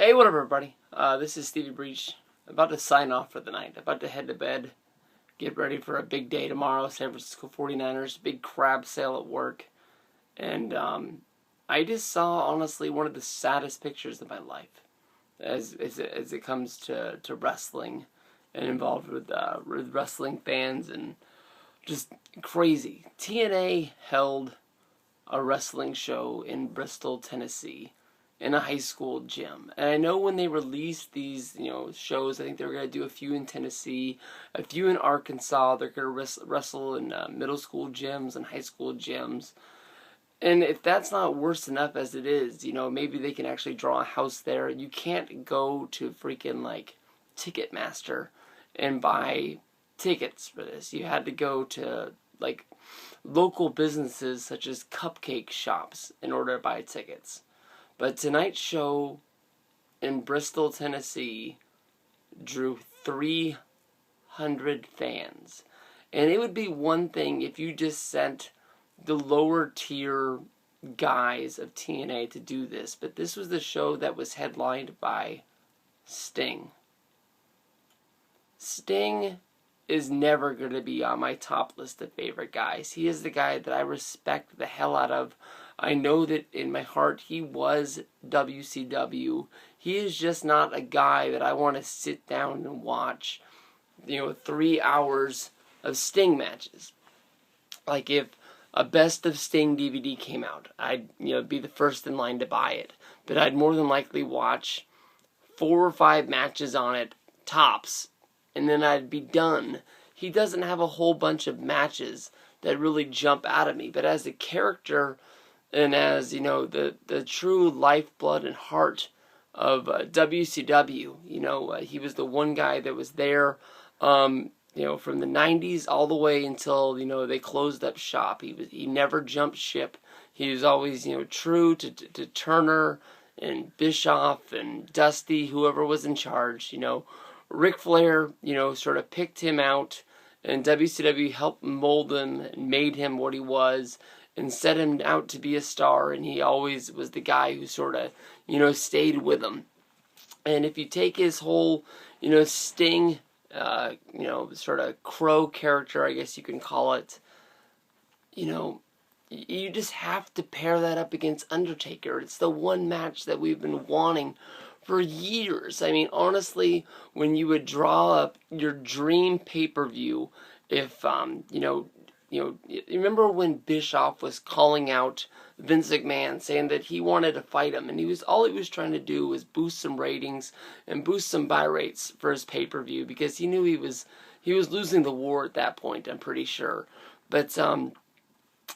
Hey, what up, everybody? This is Stevie Breach, about to sign off for the night, about to head to bed, get ready for a big day tomorrow, San Francisco 49ers, big crab sale at work, and I just saw, honestly, one of the saddest pictures of my life, as it comes to wrestling, and involved with wrestling fans, and just crazy. TNA held a wrestling show in Bristol, Tennessee, in a high school gym. And I know when they released these, shows, I think they were going to do a few in Tennessee, a few in Arkansas. They're going to wrestle in middle school gyms and high school gyms. And if that's not worse enough as it is, maybe they can actually draw a house there. You can't go to freaking, Ticketmaster and buy tickets for this. You had to go to, local businesses such as cupcake shops in order to buy tickets. But tonight's show in Bristol, Tennessee drew 300 fans. And it would be one thing if you just sent the lower tier guys of TNA to do this. But this was the show that was headlined by Sting. Sting is never going to be on my top list of favorite guys. He is the guy that I respect the hell out of. I know that in my heart he was WCW. He is just not a guy that I want to sit down and watch, 3 hours of Sting matches. Like if a Best of Sting DVD came out, I'd be the first in line to buy it. But I'd more than likely watch 4 or 5 matches on it, tops, and then I'd be done. He doesn't have a whole bunch of matches that really jump out at me, but as a character and as, the true lifeblood and heart of WCW, he was the one guy that was there, from the 90s all the way until, they closed up shop. He never jumped ship. He was always, true to Turner and Bischoff and Dusty, whoever was in charge, Ric Flair, sort of picked him out, and WCW helped mold him and made him what he was, and set him out to be a star, and he always was the guy who sort of, stayed with him. And if you take his whole, Sting, sort of crow character, I guess you can call it, you just have to pair that up against Undertaker. It's the one match that we've been wanting for years. I mean, honestly, when you would draw up your dream pay-per-view, if, you remember when Bischoff was calling out Vince McMahon, saying that he wanted to fight him, and all he was trying to do was boost some ratings and boost some buy rates for his pay-per-view, because he knew he was losing the war at that point, I'm pretty sure. But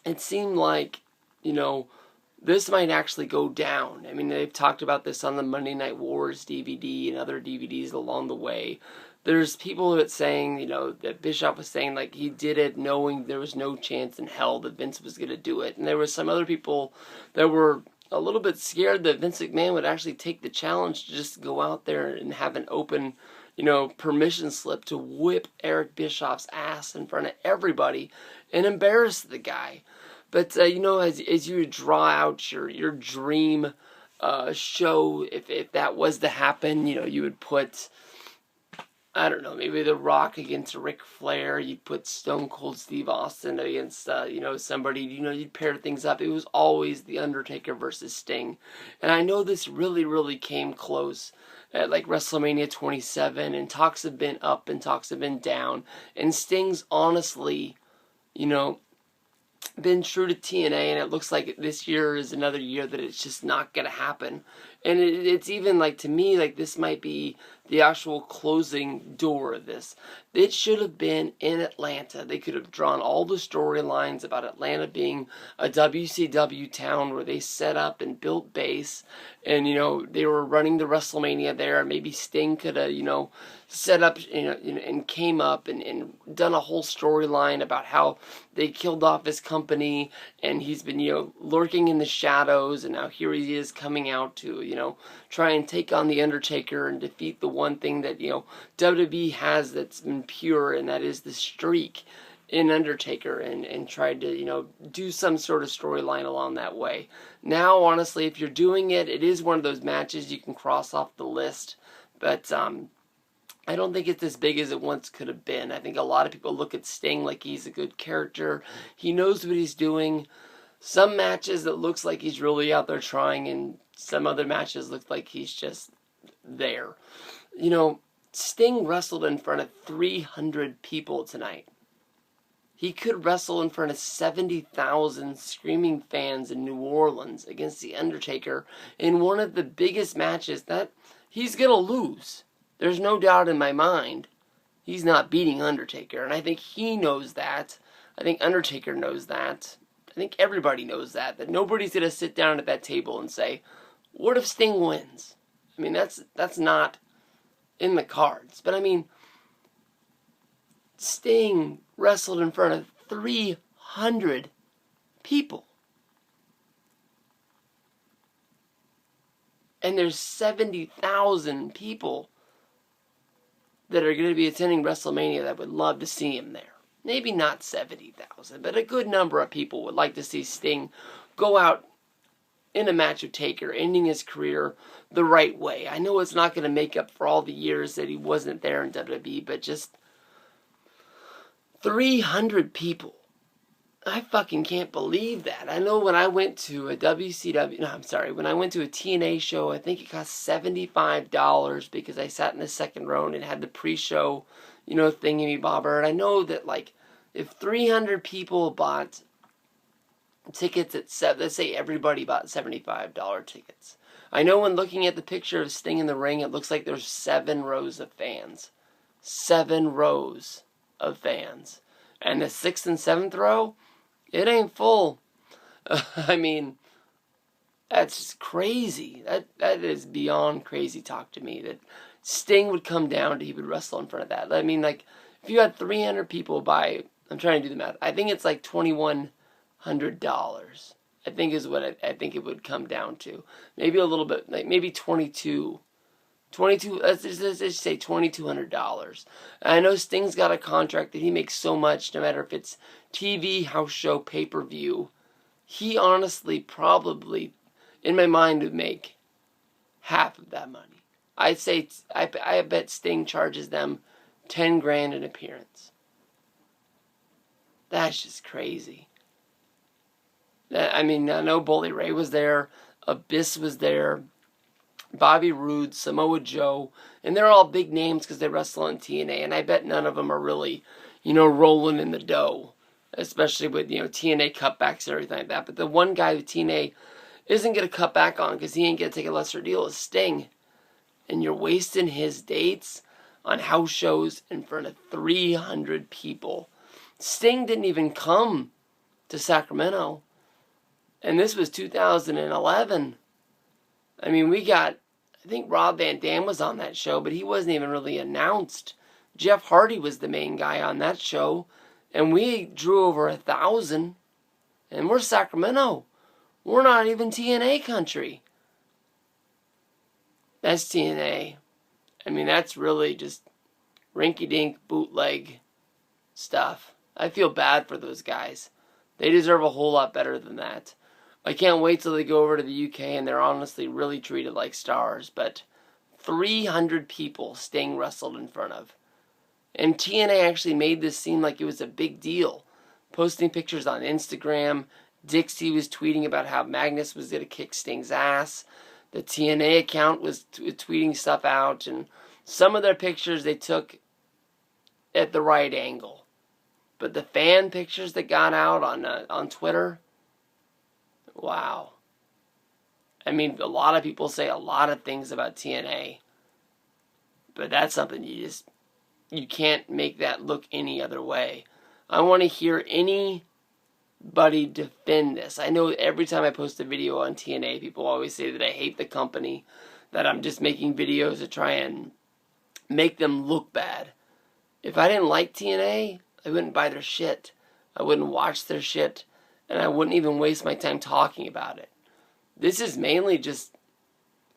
it seemed like, this might actually go down. I mean, they've talked about this on the Monday Night Wars DVD and other DVDs along the way. There's people that saying, that Bischoff was saying, he did it knowing there was no chance in hell that Vince was going to do it. And there were some other people that were a little bit scared that Vince McMahon would actually take the challenge to just go out there and have an open, permission slip to whip Eric Bischoff's ass in front of everybody and embarrass the guy. But, as you draw out your dream show, if that was to happen, you would put, I don't know, maybe The Rock against Ric Flair. You'd put Stone Cold Steve Austin against, somebody. You'd pair things up. It was always The Undertaker versus Sting. And I know this really, really came close at, WrestleMania 27. And talks have been up and talks have been down. And Sting's honestly, been true to TNA, and it looks like this year is another year that it's just not going to happen. And it's even, to me, this might be the actual closing door of this. It should have been in Atlanta. They could have drawn all the storylines about Atlanta being a WCW town where they set up and built base, and, they were running the WrestleMania there. Maybe Sting could have, set up, and came up and done a whole storyline about how they killed off his company, and he's been, lurking in the shadows, and now here he is coming out to, try and take on The Undertaker and defeat the one thing that, WWE has that's been pure, and that is the streak. in Undertaker and tried to, do some sort of storyline along that way. Now, honestly, if you're doing it, it is one of those matches you can cross off the list. But I don't think it's as big as it once could have been. I think a lot of people look at Sting like he's a good character. He knows what he's doing. Some matches it looks like he's really out there trying, and some other matches look like he's just there. Sting wrestled in front of 300 people tonight. He could wrestle in front of 70,000 screaming fans in New Orleans against The Undertaker in one of the biggest matches that he's going to lose. There's no doubt in my mind he's not beating Undertaker, and I think he knows that. I think Undertaker knows that. I think everybody knows that nobody's going to sit down at that table and say, what if Sting wins? I mean, that's not in the cards. But I mean, Sting wrestled in front of 300 people. And there's 70,000 people that are going to be attending WrestleMania that would love to see him there. Maybe not 70,000, but a good number of people would like to see Sting go out in a match with Taker, ending his career the right way. I know it's not going to make up for all the years that he wasn't there in WWE, but just 300 people. I fucking can't believe that. I know when I went to a when I went to a TNA show, I think it cost $75 because I sat in the second row and it had the pre-show, thingy-bobber. And I know that, if 300 people bought tickets at let's say everybody bought $75 tickets. I know when looking at the picture of Sting in the ring, it looks like there's 7 rows of fans. 7 rows of fans. And the 6th and 7th row, it ain't full. I mean, that's just crazy. That is beyond crazy talk to me. That Sting would come down he would wrestle in front of that. I mean, if you had 300 people buy, I'm trying to do the math, I think it's like $2,100. I think is what I think it would come down to. Maybe a little bit, maybe 22. Let's just say $2,200. I know Sting's got a contract that he makes so much, no matter if it's TV, house show, pay-per-view. He honestly probably, in my mind, would make half of that money. I'd say, I bet Sting charges them $10,000 an appearance. That's just crazy. I mean, I know Bully Ray was there, Abyss was there, Bobby Roode, Samoa Joe, and they're all big names because they wrestle in TNA, and I bet none of them are really, rolling in the dough, especially with, TNA cutbacks and everything like that. But the one guy with TNA isn't going to cut back on because he ain't going to take a lesser deal is Sting. And you're wasting his dates on house shows in front of 300 people. Sting didn't even come to Sacramento. And this was 2011. I mean, I think Rob Van Dam was on that show, but he wasn't even really announced. Jeff Hardy was the main guy on that show, and we drew over 1,000. And we're Sacramento. We're not even TNA country. That's TNA. I mean, that's really just rinky-dink bootleg stuff. I feel bad for those guys. They deserve a whole lot better than that. I can't wait till they go over to the UK and they're honestly really treated like stars. But 300 people Sting wrestled in front of. And TNA actually made this seem like it was a big deal. Posting pictures on Instagram. Dixie was tweeting about how Magnus was going to kick Sting's ass. The TNA account was tweeting stuff out. And some of their pictures they took at the right angle. But the fan pictures that got out on Twitter, wow. I mean, a lot of people say a lot of things about TNA. But that's something you can't make that look any other way. I want to hear anybody defend this. I know every time I post a video on TNA, people always say that I hate the company, that I'm just making videos to try and make them look bad. If I didn't like TNA, I wouldn't buy their shit. I wouldn't watch their shit. And I wouldn't even waste my time talking about it. This is mainly just,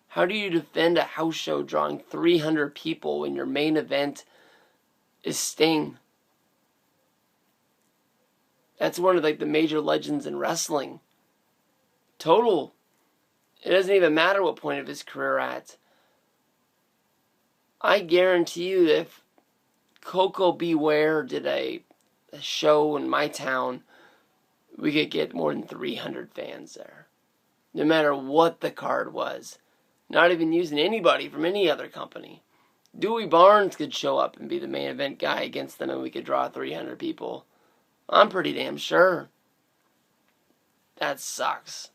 how do you defend a house show drawing 300 people when your main event is Sting? That's one of like the major legends in wrestling. Total. It doesn't even matter what point of his career at. I guarantee you that if Coco Beware did a show in my town, we could get more than 300 fans there. No matter what the card was. Not even using anybody from any other company. Dewey Barnes could show up and be the main event guy against them and we could draw 300 people. I'm pretty damn sure. That sucks.